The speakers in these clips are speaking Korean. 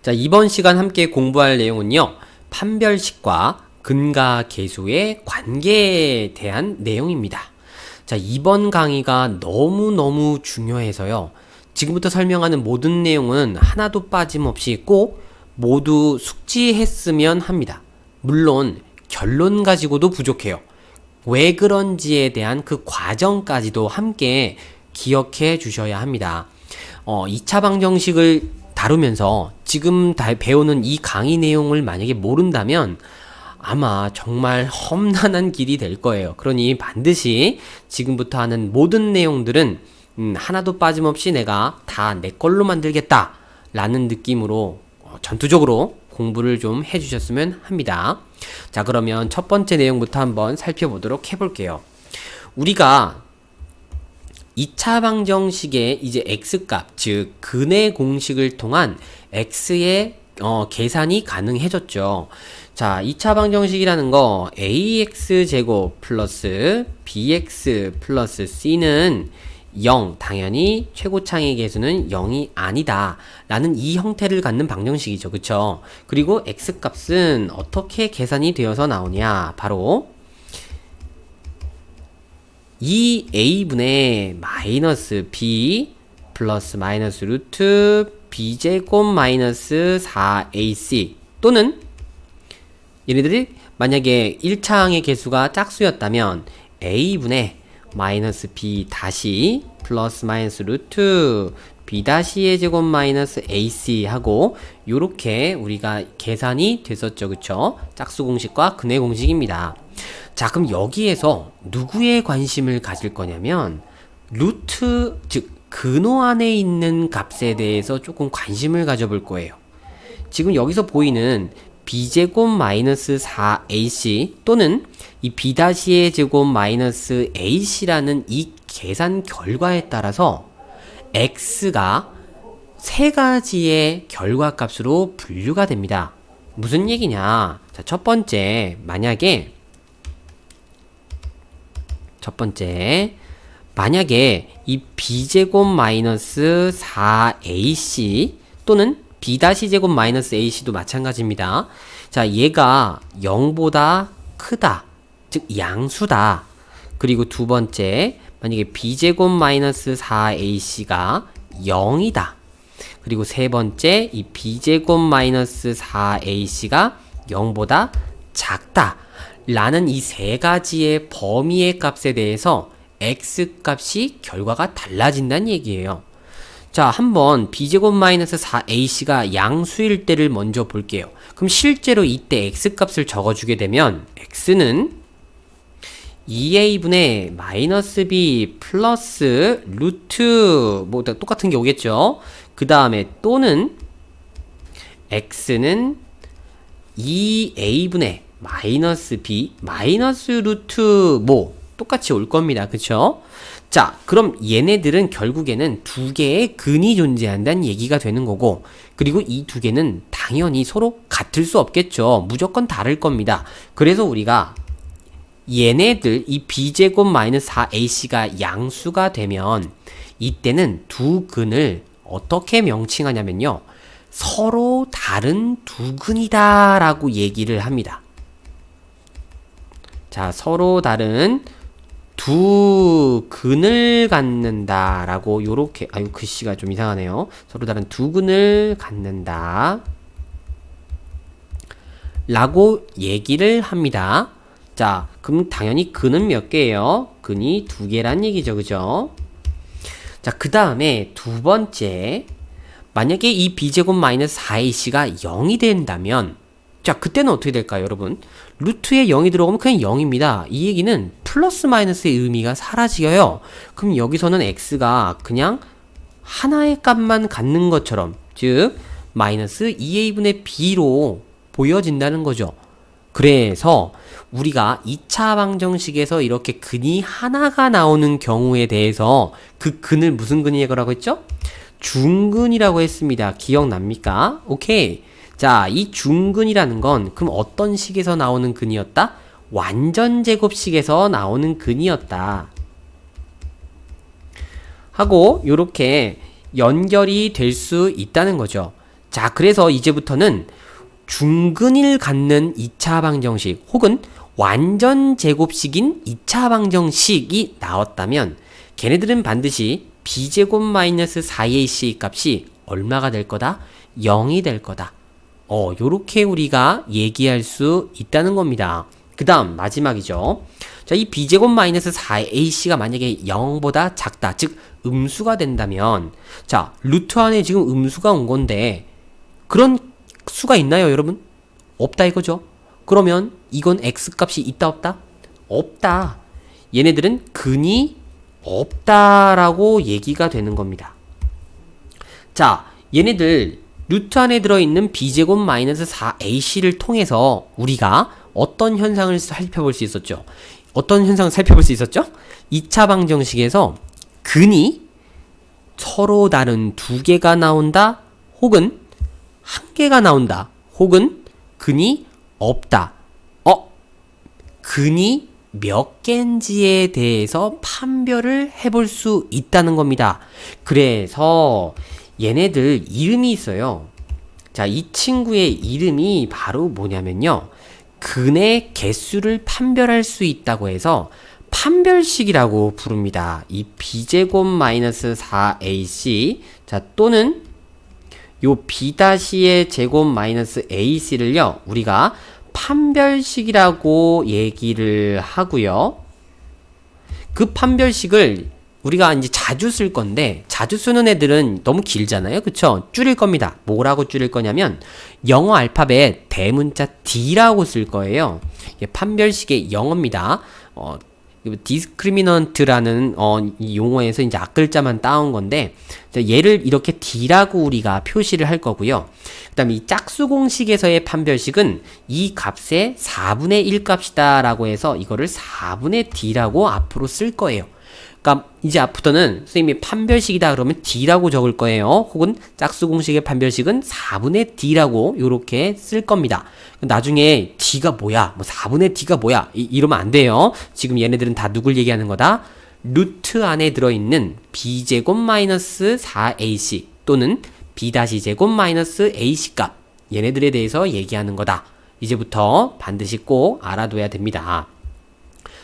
자, 이번 시간 함께 공부할 내용은요, 판별식과 근과 계수의 관계에 대한 내용입니다. 자, 이번 강의가 너무너무 중요해서요, 지금부터 설명하는 모든 내용은 하나도 빠짐없이 꼭 모두 숙지했으면 합니다. 물론 결론 가지고도 부족해요. 왜 그런지에 대한 그 과정까지도 함께 기억해 주셔야 합니다. 2차 방정식을 다루면서 지금 배우는 이 강의 내용을 만약에 모른다면 아마 정말 험난한 길이 될 거예요. 그러니 반드시 지금부터 하는 모든 내용들은 하나도 빠짐없이 내가 다 내 걸로 만들겠다 라는 느낌으로 전투적으로 공부를 좀 해주셨으면 합니다. 자, 그러면 첫 번째 내용부터 한번 살펴보도록 해볼게요. 우리가 2차 방정식의 이제 x값, 즉 근의 공식을 통한 x의 계산이 가능해졌죠. 자, 2차 방정식이라는 거 ax제곱 플러스 bx 플러스 c는 0, 당연히 최고차의 계수는 0이 아니다 라는 이 형태를 갖는 방정식이죠. 그쵸? 그리고 x값은 어떻게 계산이 되어서 나오냐, 바로 2a분의 마이너스 b 플러스 마이너스 루트 b제곱 마이너스 4ac, 또는 얘네들이 만약에 1차항의 개수가 짝수였다면 a분의 마이너스 b 다시 플러스 마이너스 루트 b 다시의 제곱 마이너스 ac 하고 요렇게 우리가 계산이 됐었죠. 그쵸? 짝수 공식과 근의 공식입니다. 자, 그럼 여기에서 누구의 관심을 가질 거냐면 루트, 즉 근호 안에 있는 값에 대해서 조금 관심을 가져볼 거예요. 지금 여기서 보이는 b제곱 마이너스 4ac 또는 이 b'의 제곱 마이너스 ac라는 이 계산 결과에 따라서 x가 세 가지의 결과값으로 분류가 됩니다. 무슨 얘기냐? 자, 첫 번째, 만약에 이 b제곱 마이너스 4ac 또는 b-제곱 마이너스 ac도 마찬가지입니다. 자, 얘가 0보다 크다, 즉 양수다. 그리고 두 번째, 만약에 b제곱 마이너스 4ac가 0이다. 그리고 세 번째, 이 b제곱 마이너스 4ac가 0보다 작다 라는 이 세 가지의 범위의 값에 대해서 x값이 결과가 달라진다는 얘기예요. 자, 한번 b제곱 마이너스 4ac가 양수일 때를 먼저 볼게요. 그럼 실제로 이때 x값을 적어주게 되면 x는 2a분의 마이너스 b 플러스 루트 뭐 똑같은 게 오겠죠. 그 다음에 또는 x는 2a분의 마이너스 b 마이너스 루트 뭐 똑같이 올 겁니다. 그쵸? 자, 그럼 얘네들은 결국에는 두 개의 근이 존재한다는 얘기가 되는 거고, 그리고 이 두 개는 당연히 서로 같을 수 없겠죠. 무조건 다를 겁니다. 그래서 우리가 얘네들 이 b제곱 마이너스 4ac가 양수가 되면 이때는 두 근을 어떻게 명칭하냐면요, 서로 다른 두 근이다 라고 얘기를 합니다. 자, 서로 다른 두 근을 갖는다 라고 요렇게, 아유 글씨가 좀 이상하네요. 서로 다른 두 근을 갖는다 라고 얘기를 합니다. 자, 그럼 당연히 근은 몇 개예요? 근이 두 개란 얘기죠. 그죠? 자, 그 다음에 두 번째, 만약에 이 b제곱 마이너스 4ac가 0이 된다면, 자, 그때는 어떻게 될까요, 여러분? 루트에 0이 들어오면 그냥 0입니다. 이 얘기는 플러스 마이너스의 의미가 사라지어요. 그럼 여기서는 x가 그냥 하나의 값만 갖는 것처럼, 즉 마이너스 2a분의 b로 보여진다는 거죠. 그래서 우리가 2차 방정식에서 이렇게 근이 하나가 나오는 경우에 대해서 그 근을 무슨 근이라고 했죠? 중근이라고 했습니다. 기억납니까? 오케이. 자, 이 중근이라는 건 그럼 어떤 식에서 나오는 근이었다? 완전제곱식에서 나오는 근이었다 하고 요렇게 연결이 될 수 있다는 거죠. 자, 그래서 이제부터는 중근을 갖는 2차 방정식 혹은 완전 제곱식인 2차 방정식이 나왔다면 걔네들은 반드시 b제곱 마이너스 4ac 값이 얼마가 될 거다? 0이 될 거다. 요렇게 우리가 얘기할 수 있다는 겁니다. 그 다음 마지막이죠. 자, 이 b제곱 마이너스 4ac가 만약에 0보다 작다, 즉 음수가 된다면, 자, 루트 안에 지금 음수가 온 건데 그런 수가 있나요, 여러분? 없다 이거죠. 그러면 이건 x값이 있다 없다? 없다. 얘네들은 근이 없다라고 얘기가 되는 겁니다. 자, 얘네들 루트 안에 들어있는 b제곱 마이너스 4ac를 통해서 우리가 어떤 현상을 살펴볼 수 있었죠? 어떤 현상을 살펴볼 수 있었죠? 2차 방정식에서 근이 서로 다른 두 개가 나온다, 혹은 한 개가 나온다, 혹은 근이 없다. 근이 몇 개인지에 대해서 판별을 해볼 수 있다는 겁니다. 그래서 얘네들 이름이 있어요. 자, 이 친구의 이름이 바로 뭐냐면요, 근의 개수를 판별할 수 있다고 해서 판별식이라고 부릅니다. 이 b제곱 마이너스 4ac, 자, 또는 요 b-의 제곱 마이너스 ac를요 우리가 판별식이라고 얘기를 하고요. 그 판별식을 우리가 이제 자주 쓸 건데, 자주 쓰는 애들은 너무 길잖아요, 그쵸? 줄일 겁니다. 뭐라고 줄일 거냐면 영어 알파벳 대문자 D라고 쓸 거예요. 판별식의 영어입니다. discriminant라는 이 용어에서 이제 앞글자만 따온 건데, 얘를 이렇게 D라고 우리가 표시를 할 거고요. 그 다음에 이 짝수 공식에서의 판별식은 이 값의 4분의 1 값이다 라고 해서 이거를 4분의 D라고 앞으로 쓸 거예요. 그러니까 이제 앞부터는 선생님이 판별식이다 그러면 D라고 적을 거예요. 혹은 짝수 공식의 판별식은 4분의 D라고 요렇게 쓸 겁니다. 나중에 D가 뭐야? 뭐 4분의 D가 뭐야? 이러면 안 돼요. 지금 얘네들은 다 누굴 얘기하는 거다? 루트 안에 들어있는 b제곱 마이너스 4ac 또는 b-제곱 마이너스 ac 값, 얘네들에 대해서 얘기하는 거다. 이제부터 반드시 꼭 알아둬야 됩니다.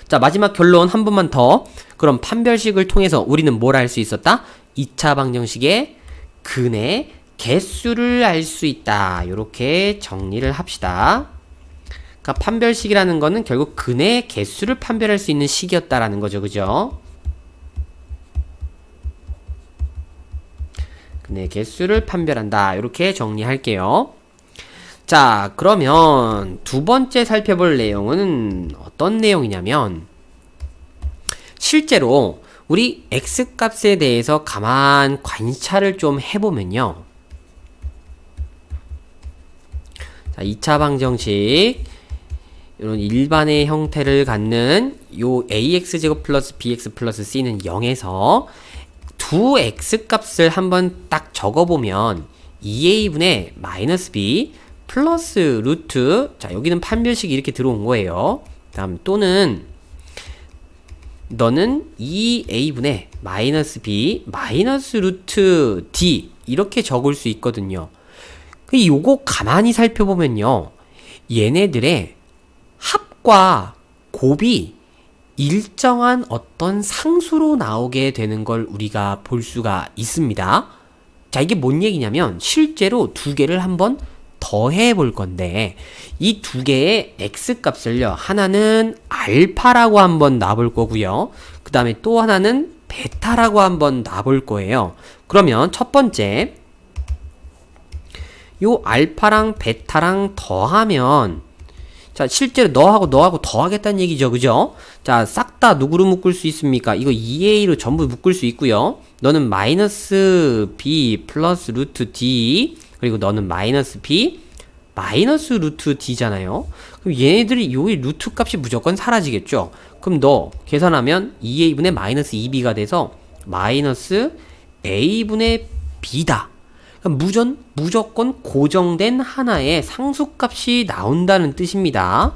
자, 마지막 결론 한 번만 더. 그럼 판별식을 통해서 우리는 뭘 알 수 있었다? 2차 방정식의 근의 개수를 알 수 있다. 요렇게 정리를 합시다. 그러니까 판별식이라는 거는 결국 근의 개수를 판별할 수 있는 식이었다라는 거죠. 그죠? 근의 개수를 판별한다. 요렇게 정리할게요. 자, 그러면 두 번째 살펴볼 내용은 어떤 내용이냐면, 실제로 우리 x값에 대해서 가만 관찰을 좀 해보면요, 자, 2차 방정식 이런 일반의 형태를 갖는 요 ax제곱 플러스 bx 플러스 c는 0에서 두 x값을 한번 딱 적어보면 2a분의 마이너스 b 플러스 루트, 자, 여기는 판별식이 이렇게 들어온 거예요. 다음 또는 너는 2a분의 마이너스 b 마이너스 루트 d 이렇게 적을 수 있거든요. 요거 가만히 살펴보면요, 얘네들의 합과 곱이 일정한 어떤 상수로 나오게 되는 걸 우리가 볼 수가 있습니다. 자, 이게 뭔 얘기냐면 실제로 두 개를 한번 더해 볼 건데, 이 두 개의 x값을요, 하나는 알파라고 한번 놔볼 거고요, 그 다음에 또 하나는 베타라고 한번 놔볼 거예요. 그러면 첫 번째 요 알파랑 베타랑 더하면, 자, 실제로 너하고 더하겠다는 얘기죠. 그죠? 자, 싹 다 누구로 묶을 수 있습니까? 이거 2a로 전부 묶을 수 있고요. 너는 마이너스 b 플러스 루트 d, 그리고 너는 마이너스 b 마이너스 루트 d잖아요. 그럼 얘네들이 요 루트 값이 무조건 사라지겠죠. 그럼 너 계산하면 2a분의 마이너스 2b가 돼서 마이너스 a분의 b다. 무조건 고정된 하나의 상수값이 나온다는 뜻입니다.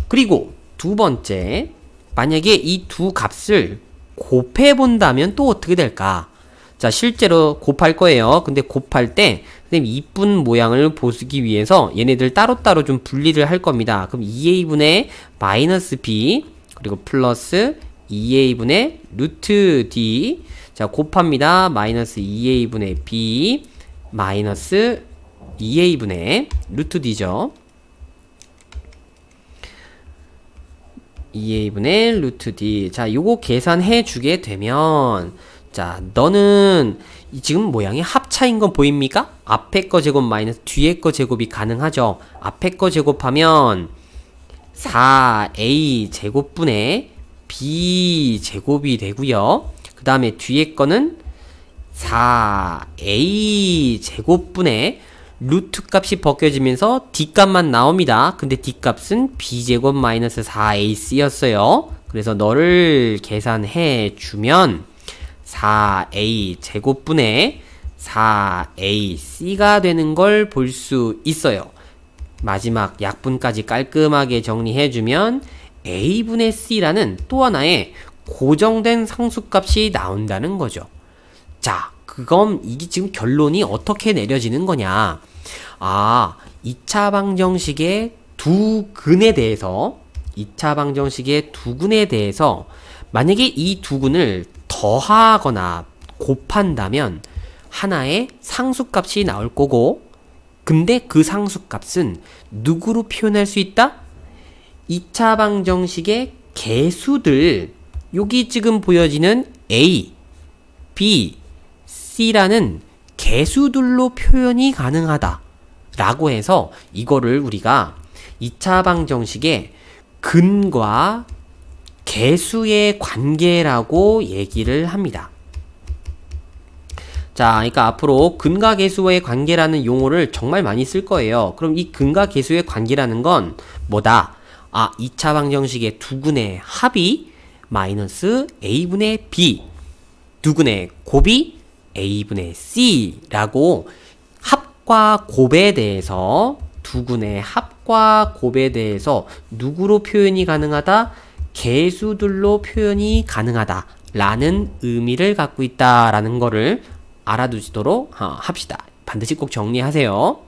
그리고 두 번째, 만약에 이 두 값을 곱해 본다면 또 어떻게 될까? 자, 실제로 곱할 거예요. 근데 곱할 때 선생님 이쁜 모양을 보기 위해서 얘네들 따로따로 좀 분리를 할 겁니다. 그럼 2a분의 마이너스 b 그리고 플러스 2a분의 루트 d. 자, 곱합니다. 마이너스 2a분의 b 마이너스 2a분의 루트 d죠. 2a분의 루트 d. 자, 요거 계산해 주게 되면, 자, 너는 지금 모양이 합차인 건 보입니까? 앞에 거 제곱 마이너스 뒤에 거 제곱이 가능하죠. 앞에 거 제곱하면 4a 제곱분의 b 제곱이 되고요. 그 다음에 뒤에 거는 4a 제곱분의 루트 값이 벗겨지면서 d값만 나옵니다. 근데 d값은 b제곱 마이너스 4ac였어요. 그래서 너를 계산해 주면 4a 제곱분의 4ac가 되는 걸 볼 수 있어요. 마지막 약분까지 깔끔하게 정리해주면 a분의 c라는 또 하나의 고정된 상수값이 나온다는 거죠. 자, 그럼 이게 지금 결론이 어떻게 내려지는 거냐? 아, 2차 방정식의 두 근에 대해서 만약에 이 두 근을 더하거나 곱한다면 하나의 상수값이 나올 거고, 근데 그 상수값은 누구로 표현할 수 있다? 2차 방정식의 개수들, 여기 지금 보여지는 a, b, c라는 개수들로 표현이 가능하다 라고 해서 이거를 우리가 2차 방정식의 근과 개수의 관계라고 얘기를 합니다. 자, 그러니까 앞으로 근과 개수의 관계라는 용어를 정말 많이 쓸 거예요. 그럼 이 근과 개수의 관계라는 건 뭐다? 아, 2차 방정식의 두 근의 합이 마이너스 a분의 b, 두 근의 곱이 a분의 c라고 합과 곱에 대해서, 두 근의 합과 곱에 대해서 누구로 표현이 가능하다? 개수들로 표현이 가능하다 라는 의미를 갖고 있다라는 거를 알아두시도록 합시다. 반드시 꼭 정리하세요.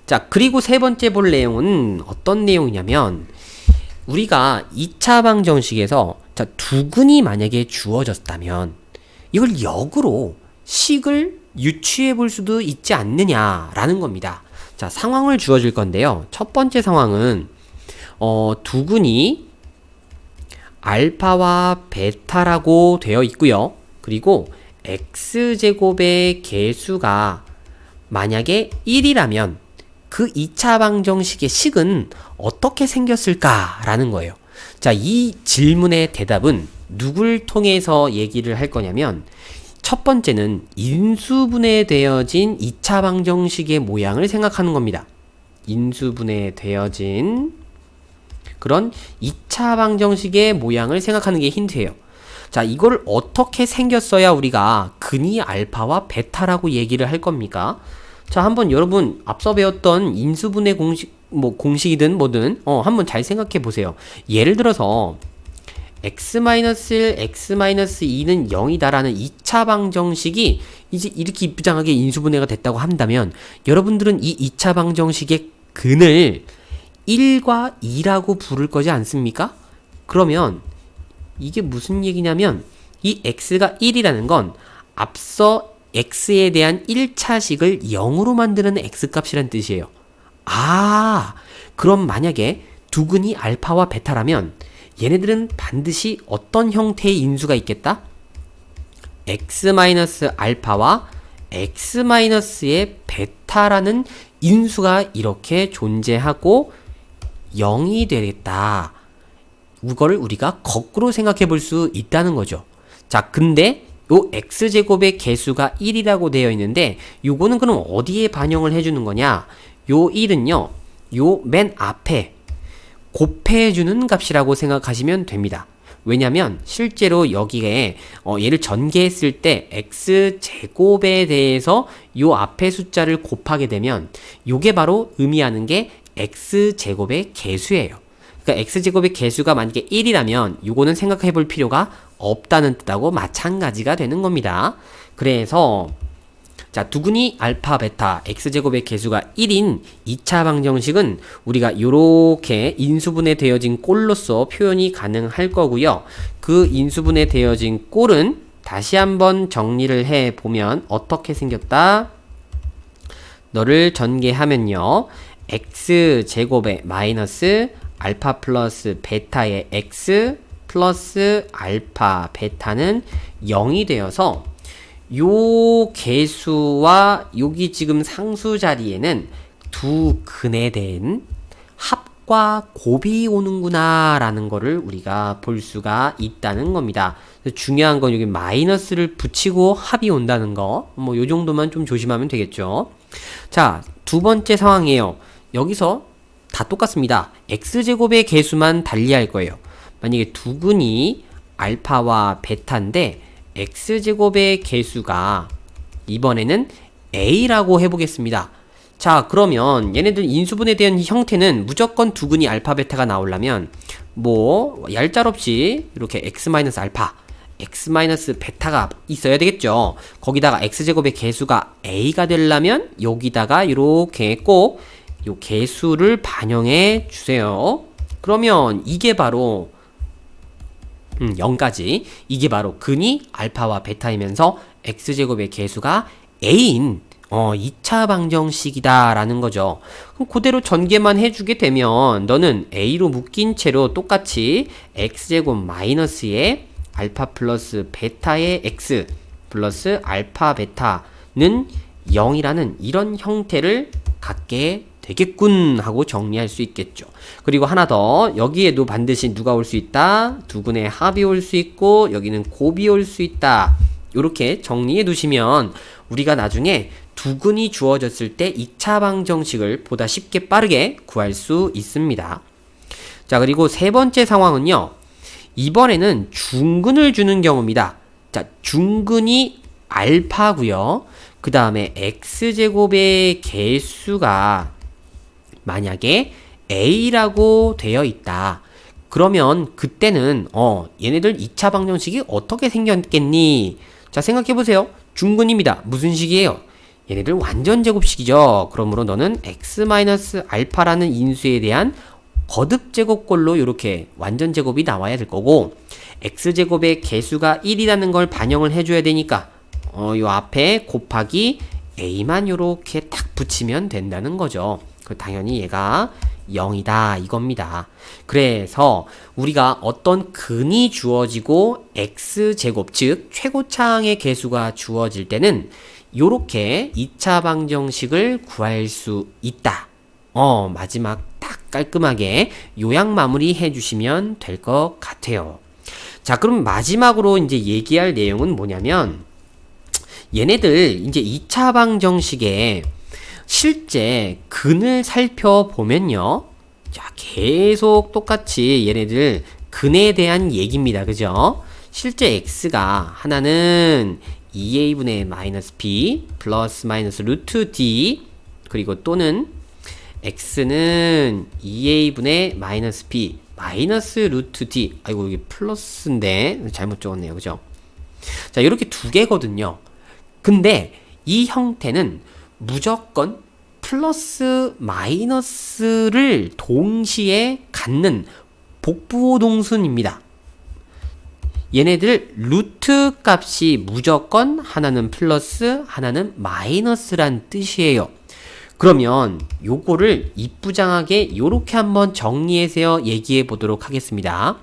자, 그리고 세 번째 볼 내용은 어떤 내용이냐면, 우리가 2차 방정식에서 자, 두 근이 만약에 주어졌다면 이걸 역으로 식을 유추해 볼 수도 있지 않느냐라는 겁니다. 자, 상황을 주어질 건데요. 첫 번째 상황은 두 근이 알파와 베타라고 되어 있고요. 그리고 x제곱의 개수가 만약에 1이라면 그 2차 방정식의 식은 어떻게 생겼을까라는 거예요. 자, 이 질문의 대답은 누굴 통해서 얘기를 할 거냐면, 첫 번째는 인수분해되어진 2차 방정식의 모양을 생각하는 겁니다. 인수분해되어진 그런 2차 방정식의 모양을 생각하는 게 힌트예요. 자, 이걸 어떻게 생겼어야 우리가 근이 알파와 베타라고 얘기를 할 겁니까? 자, 한번 여러분 앞서 배웠던 인수분해 공식이든 뭐든 한번 잘 생각해 보세요. 예를 들어서 x-1, x-2는 0이다라는 2차 방정식이 이제 이렇게 이쁘장하게 인수분해가 됐다고 한다면, 여러분들은 이 2차 방정식의 근을 1과 2라고 부를 거지 않습니까? 그러면 이게 무슨 얘기냐면, 이 x가 1이라는 건 앞서 x에 대한 1차식을 0으로 만드는 x값이란 뜻이에요. 아, 그럼 만약에 두 근이 알파와 베타라면 얘네들은 반드시 어떤 형태의 인수가 있겠다? x-알파와 x-의 베타라는 인수가 이렇게 존재하고 0이 되겠다. 이거를 우리가 거꾸로 생각해 볼 수 있다는 거죠. 자, 근데 요 x제곱의 개수가 1이라고 되어 있는데, 요거는 그럼 어디에 반영을 해주는 거냐? 요 1은요, 요 맨 앞에 곱해주는 값이라고 생각하시면 됩니다. 왜냐면 실제로 여기에 얘를 전개했을 때 x제곱에 대해서 요 앞에 숫자를 곱하게 되면 요게 바로 의미하는 게 x제곱의 개수예요. 그러니까 x제곱의 개수가 만약에 1이라면 요거는 생각해 볼 필요가 없다는 뜻하고 마찬가지가 되는 겁니다. 그래서 자, 두근이 알파, 베타, x제곱의 개수가 1인 2차 방정식은 우리가 요렇게 인수분해 되어진 꼴로서 표현이 가능할 거고요. 그 인수분해 되어진 꼴은 다시 한번 정리를 해 보면 어떻게 생겼다? 너를 전개하면요. x제곱의 마이너스 알파 플러스 베타의 x 플러스 알파 베타는 0이 되어서 요 개수와 여기 지금 상수 자리에는 두 근에 대한 합과 곱이 오는구나 라는 거를 우리가 볼 수가 있다는 겁니다. 중요한 건 여기 마이너스를 붙이고 합이 온다는 거, 뭐 요 정도만 좀 조심하면 되겠죠. 자, 두 번째 상황이에요. 여기서 다 똑같습니다. x제곱의 개수만 달리할 거예요. 만약에 두근이 알파와 베타인데 x제곱의 개수가 이번에는 a라고 해보겠습니다. 자, 그러면 얘네들 인수분해에 대한 형태는 무조건 두근이 알파 베타가 나오려면 뭐 얄짤없이 이렇게 x-알파 x-베타가 있어야 되겠죠. 거기다가 x제곱의 개수가 a가 되려면 여기다가 이렇게 꼭 요 개수를 반영해 주세요. 그러면 이게 바로 0까지 이게 바로 근이 알파와 베타이면서 x제곱의 개수가 a인 2차 방정식이다 라는 거죠. 그럼 그대로 전개만 해주게 되면 너는 a로 묶인 채로 똑같이 x제곱 마이너스의 알파 플러스 베타의 x 플러스 알파 베타는 0이라는 이런 형태를 갖게 되겠군 하고 정리할 수 있겠죠. 그리고 하나 더, 여기에도 반드시 누가 올 수 있다? 두근의 합이 올 수 있고 여기는 곱이 올 수 있다. 이렇게 정리해 두시면 우리가 나중에 두근이 주어졌을 때 2차 방정식을 보다 쉽게 빠르게 구할 수 있습니다. 자, 그리고 세 번째 상황은요. 이번에는 중근을 주는 경우입니다. 자, 중근이 알파고요. 그 다음에 x제곱의 개수가 만약에 a라고 되어 있다. 그러면 그때는 얘네들 2차 방정식이 어떻게 생겼겠니? 자, 생각해보세요. 중근입니다. 무슨 식이에요? 얘네들 완전 제곱식이죠. 그러므로 너는 x-알파라는 인수에 대한 거듭 제곱꼴로 이렇게 완전 제곱이 나와야 될 거고, x제곱의 개수가 1이라는 걸 반영을 해줘야 되니까 요 앞에 곱하기 a만 요렇게 딱 붙이면 된다는 거죠. 당연히 얘가 0이다 이겁니다. 그래서 우리가 어떤 근이 주어지고 x제곱 즉 최고차항의 개수가 주어질 때는 요렇게 2차 방정식을 구할 수 있다. 마지막 딱 깔끔하게 요약 마무리 해주시면 될 것 같아요. 자, 그럼 마지막으로 이제 얘기할 내용은 뭐냐면 얘네들 이제 2차 방정식에 실제 근을 살펴보면요. 자, 계속 똑같이 얘네들 근에 대한 얘기입니다. 그죠? 실제 x가 하나는 2a분의 마이너스 b 플러스 마이너스 루트 d 그리고 또는 x는 2a분의 마이너스 b 마이너스 루트 d 아이고 여기 플러스인데 잘못 적었네요. 그죠? 자, 이렇게 두 개거든요. 근데 이 형태는 무조건 플러스 마이너스를 동시에 갖는 복부동순입니다. 얘네들 루트 값이 무조건 하나는 플러스 하나는 마이너스란 뜻이에요. 그러면 요거를 이쁘장하게 요렇게 한번 정리해서 얘기해 보도록 하겠습니다.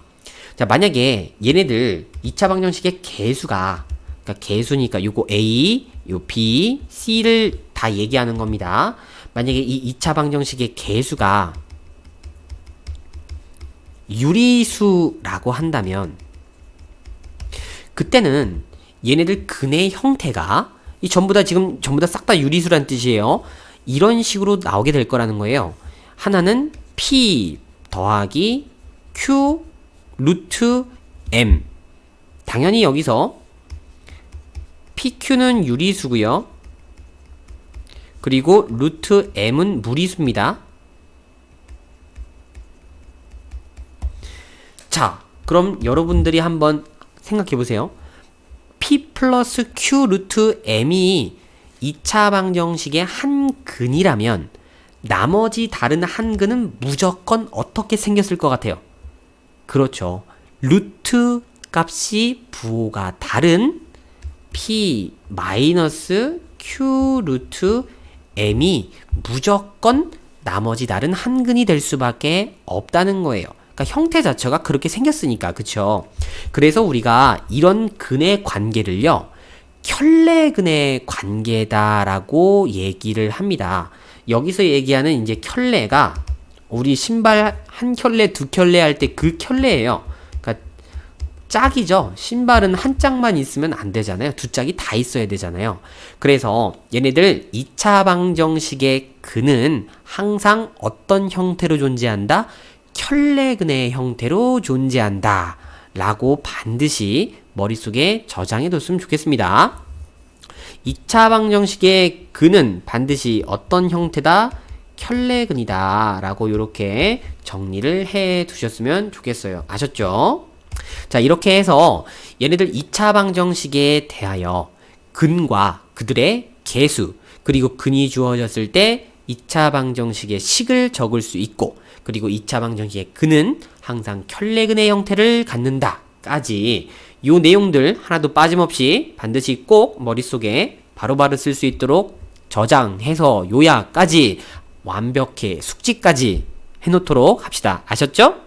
자, 만약에 얘네들 2차 방정식의 개수가, 그러니까 개수니까 요거 A, 요 B, C를 다 얘기하는 겁니다. 만약에 이 2차 방정식의 개수가 유리수라고 한다면 그때는 얘네들 근의 형태가 이 전부 다 싹 다 유리수란 뜻이에요. 이런 식으로 나오게 될 거라는 거예요. 하나는 P 더하기 Q 루트 M. 당연히 여기서 PQ는 유리수고요. 그리고 루트 M은 무리수입니다. 자, 그럼 여러분들이 한번 생각해 보세요. P 플러스 Q 루트 M이 2차 방정식의 한 근이라면 나머지 다른 한 근은 무조건 어떻게 생겼을 것 같아요? 그렇죠. 루트 값이 부호가 다른 P 마이너스 Q 루트 M이 무조건 나머지 다른 한 근이 될 수밖에 없다는 거예요. 그러니까 형태 자체가 그렇게 생겼으니까, 그쵸? 그래서 우리가 이런 근의 관계를요, 켤레근의 관계다라고 얘기를 합니다. 여기서 얘기하는 이제 켤레가 우리 신발 한 켤레, 두 켤레 할 때 그 켤레예요. 그러니까 짝이죠. 신발은 한 짝만 있으면 안 되잖아요. 두 짝이 다 있어야 되잖아요. 그래서 얘네들 2차 방정식의 근은 항상 어떤 형태로 존재한다? 켤레근의 형태로 존재한다 라고 반드시 머릿속에 저장해 뒀으면 좋겠습니다. 2차 방정식의 근은 반드시 어떤 형태다? 켤레근이다 라고 이렇게 정리를 해 두셨으면 좋겠어요. 아셨죠? 자, 이렇게 해서 얘네들 2차 방정식에 대하여 근과 그들의 계수, 그리고 근이 주어졌을 때 2차 방정식의 식을 적을 수 있고, 그리고 2차 방정식의 근은 항상 켤레근의 형태를 갖는다 까지 요 내용들 하나도 빠짐없이 반드시 꼭 머릿속에 바로바로 쓸 수 있도록 저장해서 요약까지 완벽히 숙지까지 해놓도록 합시다. 아셨죠?